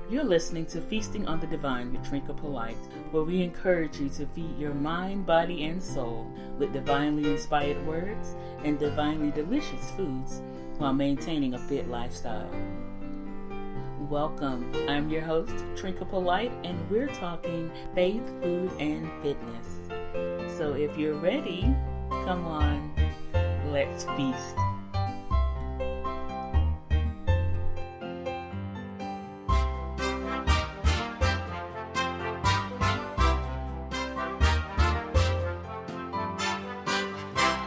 You're listening to Feasting on the Divine with Trinka, where we encourage you to feed your mind, body, and soul with divinely inspired words and divinely delicious foods while maintaining a fit lifestyle. Welcome. I'm your host, Trinka, and we're talking faith, food, and fitness. So if you're ready, come on, let's feast.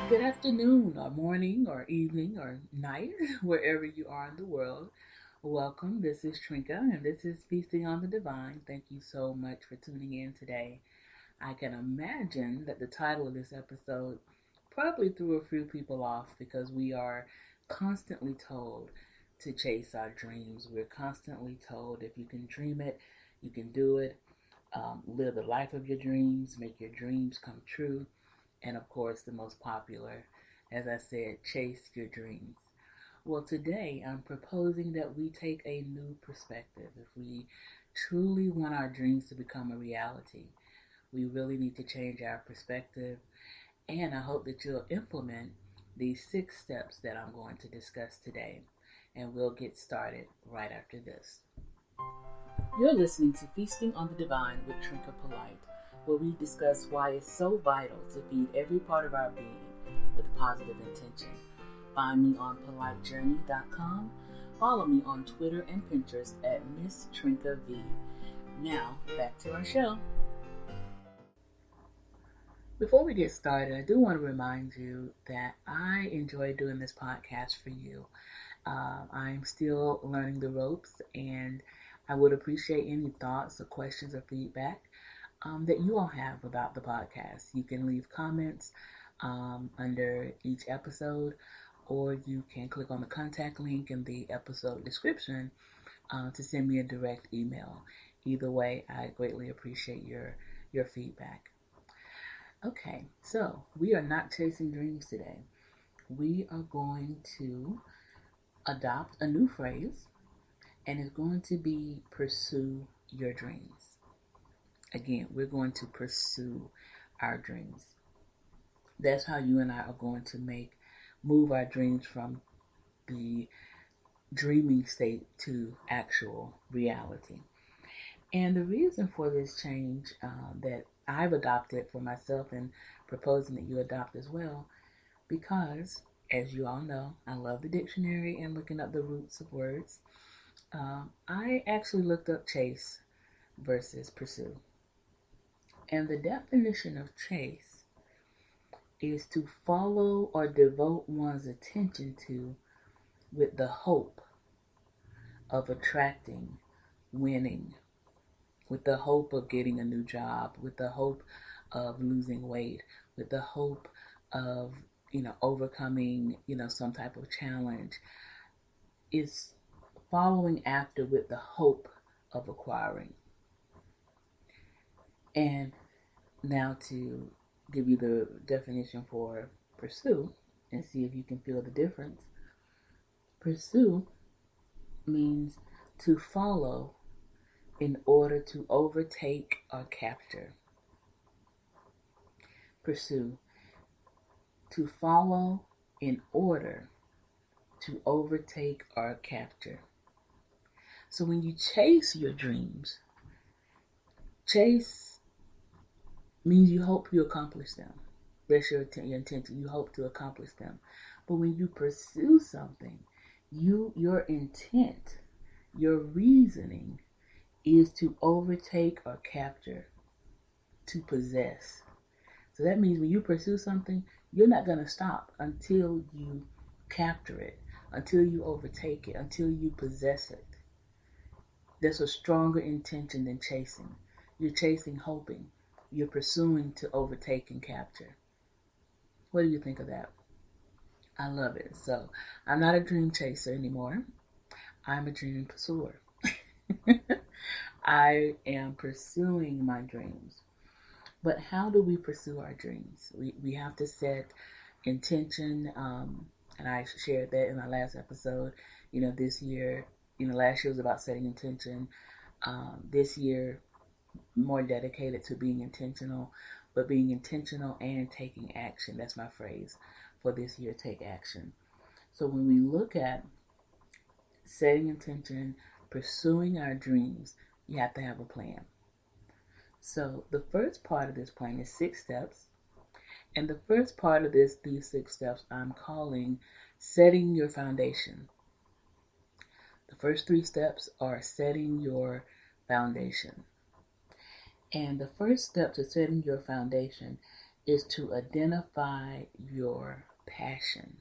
Good afternoon, or morning, or evening, or night, wherever you are in the world. Welcome. This is Trinka, and this is Feasting on the Divine. Thank you so much for tuning in today. I can imagine that the title of this episode probably threw a few people off because we are constantly told to chase our dreams. We're constantly told if you can dream it, you can do it. Live the life of your dreams, make your dreams come true. And of course, the most popular, as I said, chase your dreams. Well, today I'm proposing that we take a new perspective. If we truly want our dreams to become a reality, we really need to change our perspective. And I hope that you'll implement these 6 steps that I'm going to discuss today. And we'll get started right after this. You're listening to Feasting on the Divine with Trinka, where we discuss why it's so vital to feed every part of our being with positive intention. Find me on politejourney.com. Follow me on Twitter and Pinterest at Miss Trinka V. Now, back to our show. Before we get started, I do want to remind you that I enjoy doing this podcast for you. I'm still learning the ropes, and I would appreciate any thoughts or questions or feedback that you all have about the podcast. You can leave comments under each episode, or you can click on the contact link in the episode description to send me a direct email. Either way, I greatly appreciate your feedback. Okay, so we are not chasing dreams today. We are going to adopt a new phrase, and it's going to be pursue your dreams. Again, we're going to pursue our dreams. That's how you and I are going to move our dreams from the dreaming state to actual reality. And the reason for this change that I've adopted for myself and proposing that you adopt as well, because as you all know, I love the dictionary and looking up the roots of words. I actually looked up chase versus pursue. And the definition of chase is to follow or devote one's attention to with the hope of attracting, winning, with the hope of getting a new job, with the hope of losing weight, with the hope of, overcoming, some type of challenge. It's following after with the hope of acquiring. And now to give you the definition for pursue and see if you can feel the difference. Pursue means to follow in order to overtake or capture. Pursue, to follow in order to overtake or capture. So when you chase your dreams, chase means you hope you accomplish them. That's your intention. You hope to accomplish them. But when you pursue something, your intent, your reasoning is to overtake or capture, to possess. So that means when you pursue something, you're not going to stop until you capture it, until you overtake it, until you possess it. That's a stronger intention than chasing. You're chasing, hoping. You're pursuing to overtake and capture. What do you think of that? I love it. So I'm not a dream chaser anymore. I'm a dream pursuer. I am pursuing my dreams. But how do we pursue our dreams? We have to set intention, and I shared that in my last episode. This year, last year was about setting intention. This year, more dedicated to being intentional, but being intentional and taking action. That's my phrase for this year, take action. So when we look at setting intention, pursuing our dreams, you have to have a plan. So the first part of this plan is 6 steps. And the first part of these 6 steps, I'm calling setting your foundation. The first 3 steps are setting your foundation. And the first step to setting your foundation is to identify your passion.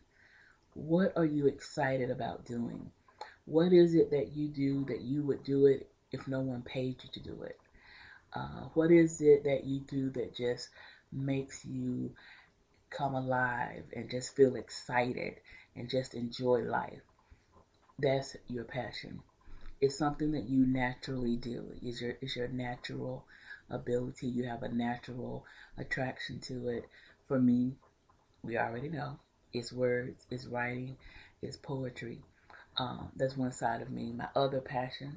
What are you excited about doing? What is it that you do that you would do it if no one paid you to do it? What is it that you do that just makes you come alive and just feel excited and just enjoy life? That's your passion. It's something that you naturally do. It's your natural ability. You have a natural attraction to it. For me, we already know it's words, it's writing, it's poetry. That's one side of me. My other passion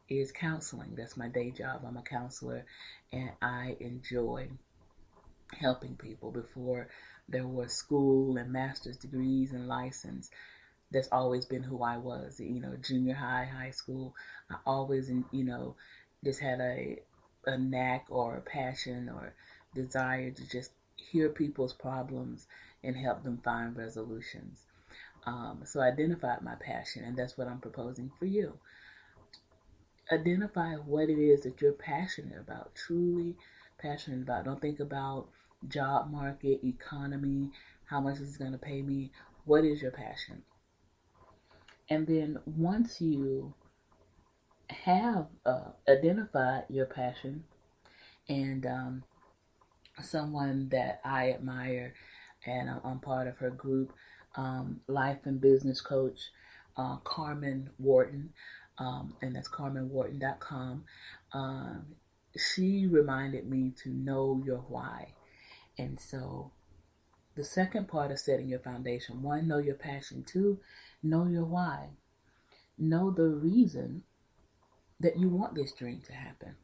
is counseling. That's my day job. I'm a counselor, and I enjoy helping people. Before there was school and master's degrees and license, that's always been who I was. Junior high, high school, I always, just had a knack or a passion or desire to just hear people's problems and help them find resolutions. So I identified my passion, and that's what I'm proposing for you. Identify what it is that you're passionate about, truly passionate about. Don't think about job market, economy, how much is it going to pay me. What is your passion? And then once you have identified your passion, and someone that I admire, and I'm part of her group, life and business coach, Carmen Wharton, and that's carmenwharton.com. She reminded me to know your why. And so the second part of setting your foundation, 1, know your passion. 2, know your why. Know the reason that you want this dream to happen.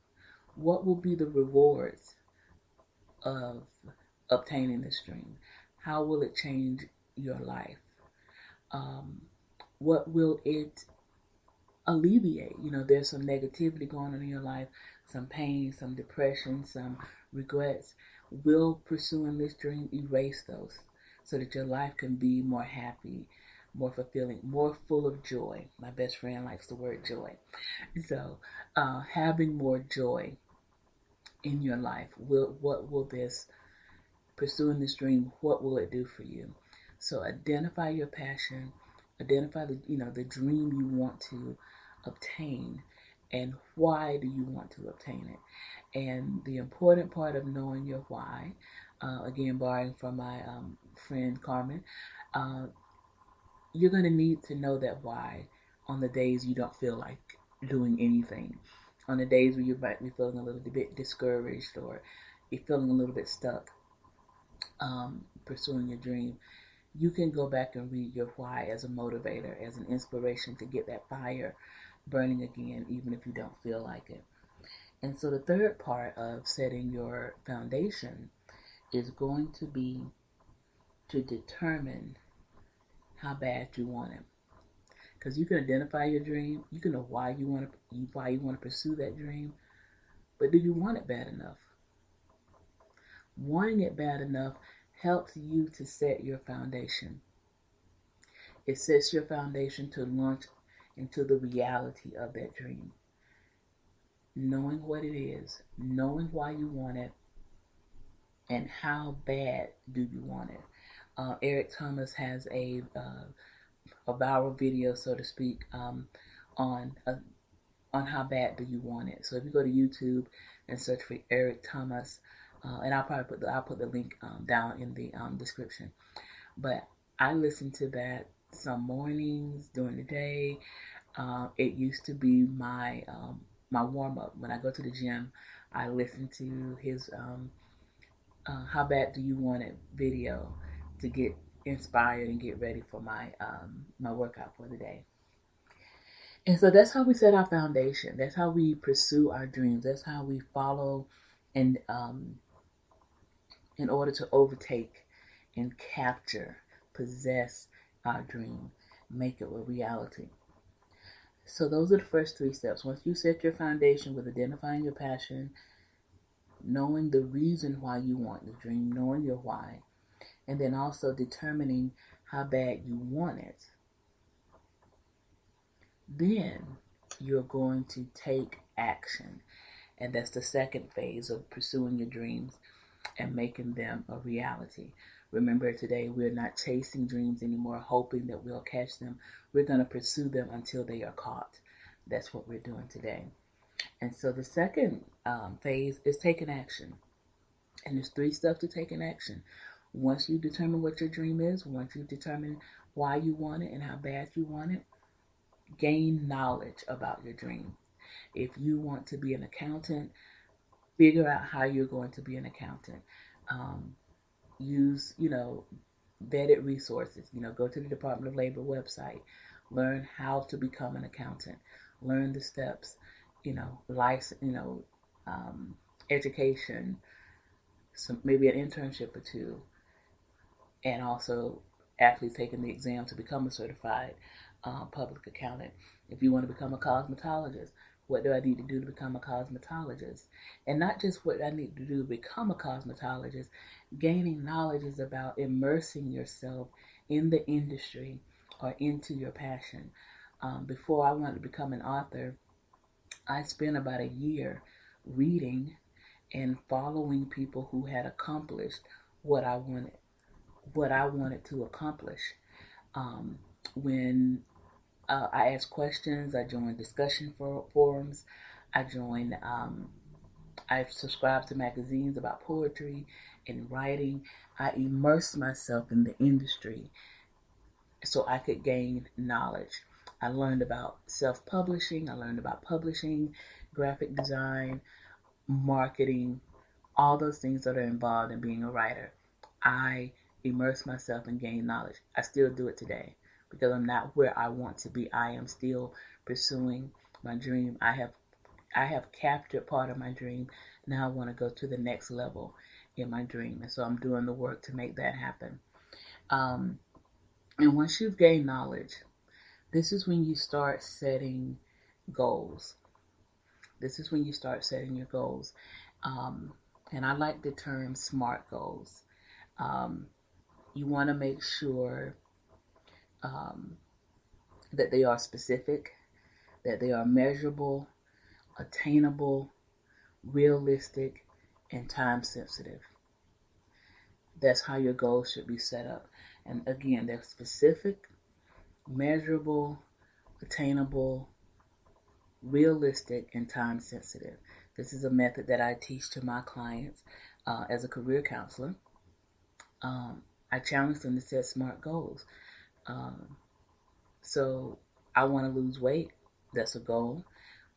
What will be the rewards of obtaining this dream? How will it change your life? What will it alleviate? There's some negativity going on in your life, some pain, some depression, some regrets. Will pursuing this dream erase those so that your life can be more happy, more fulfilling, more full of joy? My best friend likes the word joy. So having more joy in your life, what will this pursuing this dream, what will it do for you? So identify your passion, identify the dream you want to obtain, and why do you want to obtain it. And the important part of knowing your why, again borrowing from my friend Carmen, you're going to need to know that why on the days you don't feel like doing anything, on the days where you might be feeling a little bit discouraged or you're feeling a little bit stuck pursuing your dream. You can go back and read your why as a motivator, as an inspiration to get that fire burning again, even if you don't feel like it. And so the third part of setting your foundation is going to be to determine how bad you want it. Because you can identify your dream, you can know why you want to pursue that dream, but do you want it bad enough? Wanting it bad enough helps you to set your foundation. It sets your foundation to launch into the reality of that dream. Knowing what it is, knowing why you want it, and how bad do you want it. Eric Thomas has a viral video, so to speak, on how bad do you want it. So if you go to YouTube and search for Eric Thomas, and I'll put the link down in the description. But I listen to that some mornings during the day. It used to be my warm up when I go to the gym. I listen to his "How Bad Do You Want It" video to get inspired and get ready for my my workout for the day. And so that's how we set our foundation. That's how we pursue our dreams. That's how we follow and in order to overtake and capture, possess our dream, make it a reality. So those are the first three steps. Once you set your foundation with identifying your passion, knowing the reason why you want the dream, knowing your why, and then also determining how bad you want it, then you're going to take action. And that's the second phase of pursuing your dreams and making them a reality. Remember, today we're not chasing dreams anymore, hoping that we'll catch them. We're going to pursue them until they are caught. That's what we're doing today. And so the second phase is taking action. And there's three steps to taking action. Once you determine what your dream is, once you determine why you want it and how bad you want it, gain knowledge about your dream. If you want to be an accountant, figure out how you're going to be an accountant. Use, vetted resources. Go to the Department of Labor website. Learn how to become an accountant. Learn the steps. License. Education. Maybe an internship or two, and also actually taking the exam to become a certified public accountant. If you want to become a cosmetologist, what do I need to do to become a cosmetologist? And not just what I need to do to become a cosmetologist, gaining knowledge is about immersing yourself in the industry or into your passion. Before I wanted to become an author, I spent about a year reading and following people who had accomplished what I wanted to accomplish. When I asked questions, I joined discussion forums, I subscribed to magazines about poetry and writing. I immersed myself in the industry so I could gain knowledge. I learned about self-publishing, I learned about publishing, graphic design, marketing, all those things that are involved in being a writer. I immerse myself and gain knowledge. I still do it today because I'm not where I want to be. I am still pursuing my dream. I have captured part of my dream. Now I want to go to the next level in my dream. And so I'm doing the work to make that happen. And once you've gained knowledge, this is when you start setting goals. This is when you start setting your goals. And I like the term SMART goals. You want to make sure that they are specific, that they are measurable, attainable, realistic, and time sensitive. That's how your goals should be set up. And again, they're specific, measurable, attainable, realistic, and time sensitive. This is a method that I teach to my clients as a career counselor. I challenge them to set SMART goals. So I want to lose weight. That's a goal.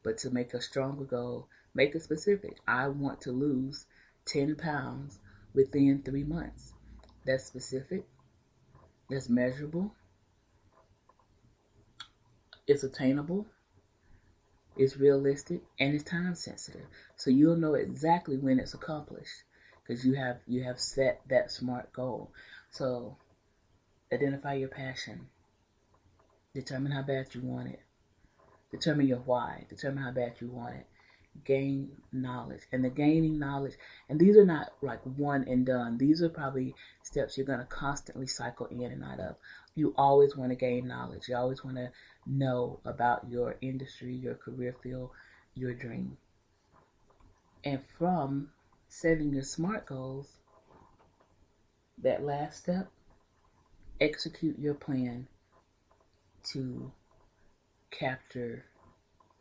But to make a stronger goal, make it specific. I want to lose 10 pounds within 3 months. That's specific. That's measurable. It's attainable. It's realistic, and it's time sensitive. So you'll know exactly when it's accomplished because you have set that SMART goal. So identify your passion. Determine how bad you want it. Determine your why. Determine how bad you want it. Gain knowledge. And the gaining knowledge, and these are not like one and done. These are probably steps you're going to constantly cycle in and out of. You always want to gain knowledge. You always want to know about your industry, your career field, your dream. And from setting your SMART goals, that last step, execute your plan to capture,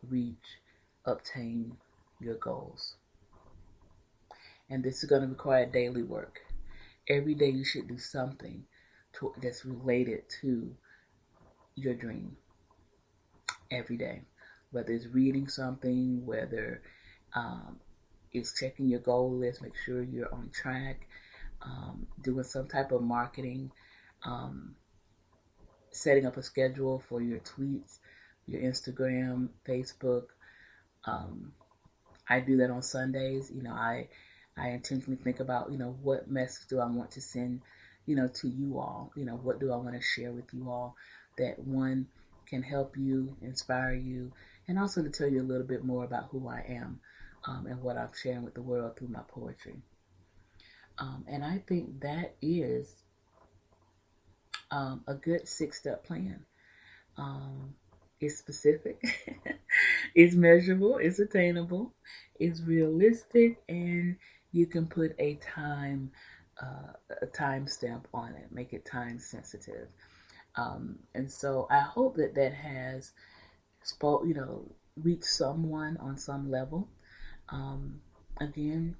reach, obtain your goals. And this is going to require daily work. Every day you should do something that's related to your dream. Every day. Whether it's reading something, whether it's checking your goal list, make sure you're on track, doing some type of marketing, setting up a schedule for your tweets, your Instagram, Facebook. I do that on Sundays. I intentionally think about, what message do I want to send, to you all? What do I want to share with you all that one can help you, inspire you, and also to tell you a little bit more about who I am and what I'm sharing with the world through my poetry. And I think that is a good 6-step plan. It's specific, it's measurable, it's attainable, it's realistic, and you can put a time stamp on it, make it time sensitive. And so I hope that has reached someone on some level. Again,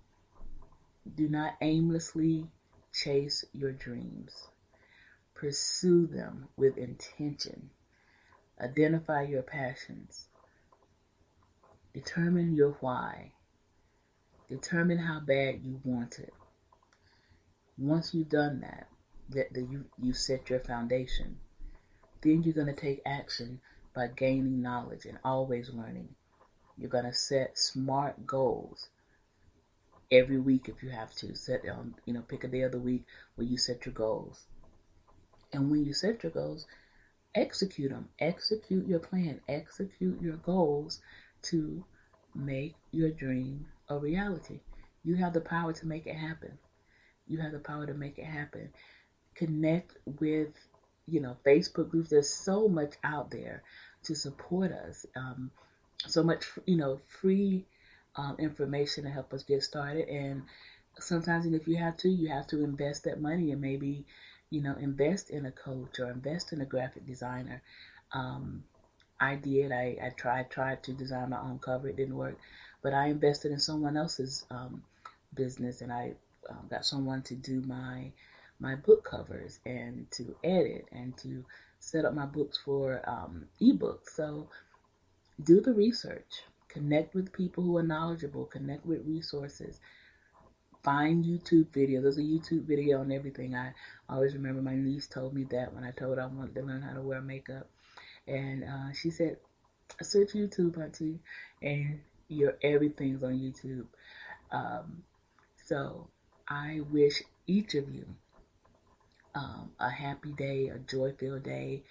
do not aimlessly chase your dreams. Pursue them with intention. Identify your passions. Determine your why. Determine how bad you want it. Once you've done that you set your foundation, then you're going to take action by gaining knowledge and always learning. You're going to set smart goals every week if you have to. Pick a day of the week where you set your goals. And when you set your goals, execute them. Execute your plan. Execute your goals to make your dream a reality. You have the power to make it happen. You have the power to make it happen. Connect with, Facebook groups. There's so much out there to support us. So much, free information to help us get started. And sometimes, if you have to invest that money and maybe, invest in a coach or invest in a graphic designer. I did. I tried to design my own cover. It didn't work, but I invested in someone else's business, and I got someone to do my book covers and to edit and to set up my books for ebooks. So do the research. Connect with people who are knowledgeable. Connect with resources. Find YouTube videos. There's a YouTube video on everything. I always remember my niece told me that when I told her I wanted to learn how to wear makeup. And she said, search YouTube, auntie, and everything's on YouTube. So I wish each of you a happy day, a joy-filled day,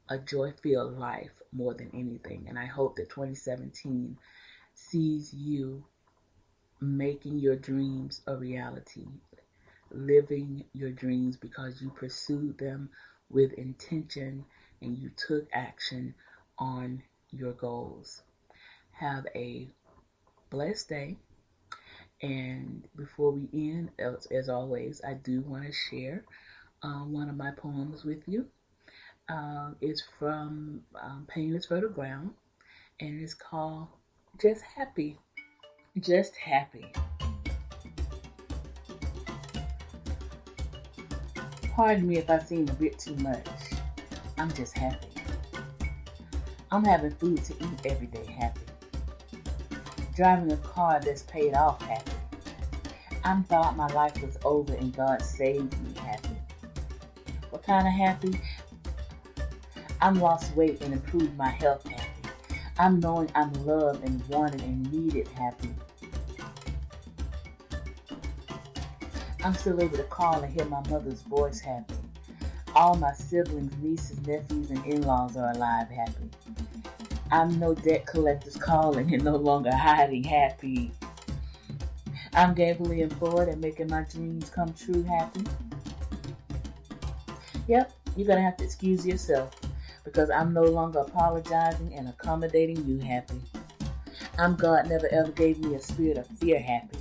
a joy-filled life more than anything. And I hope that 2017 sees you making your dreams a reality, living your dreams because you pursued them with intention and you took action on your goals. Have a blessed day. And before we end, as always, I do want to share one of my poems with you. It's from Pain is Fertile Ground, and it's called Just Happy. Just happy. Pardon me if I seem a bit too much. I'm just happy. I'm having food to eat every day happy. Driving a car that's paid off happy. I thought my life was over and God saved me happy. What kind of happy? I'm lost weight and improved my health happy. I'm knowing I'm loved and wanted and needed happy. I'm still able to call and hear my mother's voice happy. All my siblings, nieces, nephews, and in-laws are alive happy. I'm no debt collector's calling and no longer hiding happy. I'm gainfully employed and making my dreams come true happy. Yep, you're going to have to excuse yourself because I'm no longer apologizing and accommodating you happy. God never ever gave me a spirit of fear happy.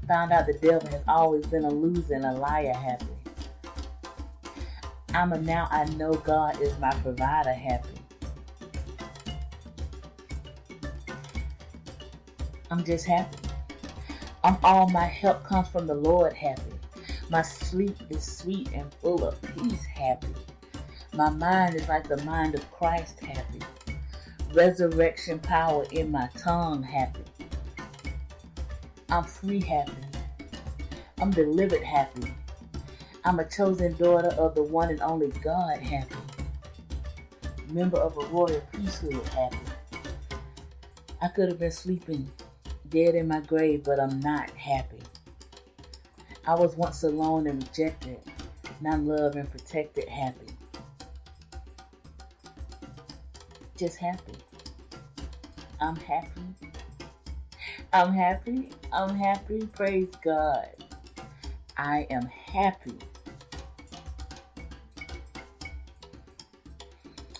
Found out the devil has always been a loser and a liar happy. Now I know God is my provider happy. I'm just happy. All my help comes from the Lord happy. My sleep is sweet and full of peace happy. My mind is like the mind of Christ happy. Resurrection power in my tongue happy. I'm free happy. I'm delivered happy. I'm a chosen daughter of the one and only God happy. member of a royal priesthood happy. I could have been sleeping dead in my grave, but I'm not happy. I was once alone and rejected, now loved and protected, happy. Just happy. I'm happy. I'm happy. I'm happy. Praise God. I am happy.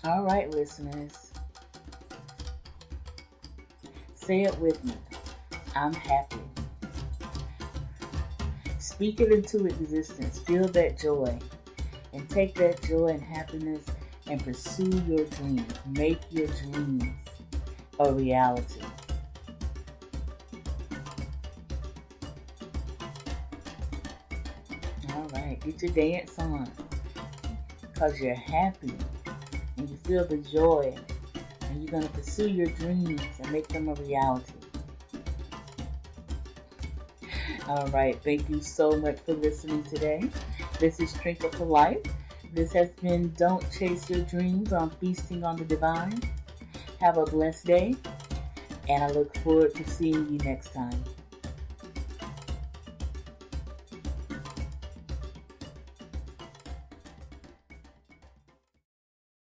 All right, listeners. Say it with me. I'm happy. Speak it into existence. Feel that joy. And take that joy and happiness and pursue your dreams. Make your dreams a reality. All right, get your dance on. Because you're happy and you feel the joy. And you're going to pursue your dreams and make them a reality. All right, thank you so much for listening today. This is Trinka for Life. This has been Don't Chase Your Dreams on Feasting on the Divine. Have a blessed day, and I look forward to seeing you next time.